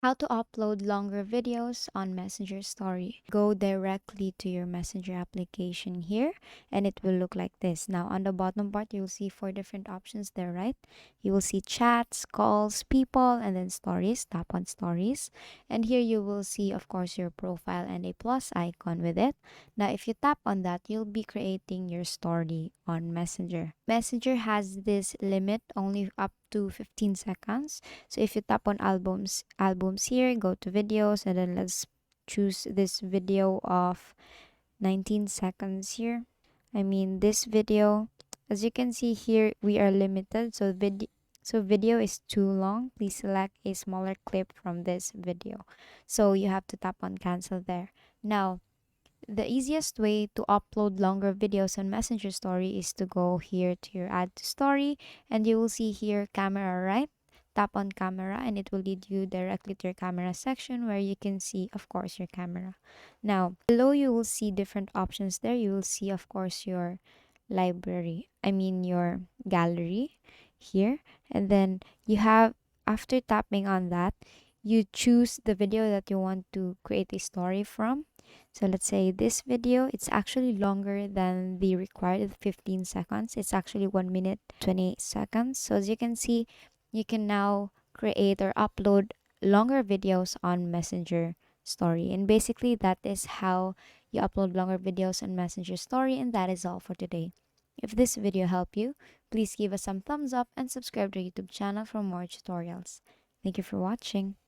How to upload longer videos on Messenger Story. Go directly to your Messenger application here and it will look like this. Now on the bottom part, you'll see four different options there, right? You will see chats, calls, people, and then stories. Tap on stories. And here you will see, of course, your profile and a plus icon with it. Now if you tap on that, you'll be creating your story on Messenger. Messenger has this limit only up to 15 seconds. So if you tap on albums here, go to videos, and then let's choose this video of 19 seconds here. I mean this video. As you can see here, we are limited. So video is too long. Please select a smaller clip from this video. So you have to tap on cancel there. Now, the easiest way to upload longer videos on Messenger Story is to go here to your add to story, and you will see here camera, right? Tap on camera and it will lead you directly to your camera section where you can see, of course, your camera. Now, below you will see different options there. You will see, of course, your library, I mean your gallery here. And then you have, after tapping on that, you choose the video that you want to create a story from. So let's say this video, it's actually longer than the required 15 seconds. It's actually 1 minute 28 seconds. So as you can see, you can now create or upload longer videos on Messenger Story. And basically that is how you upload longer videos on Messenger Story, and that is all for today. If this video helped you, please give us some thumbs up and subscribe to our YouTube channel for more tutorials. Thank you for watching.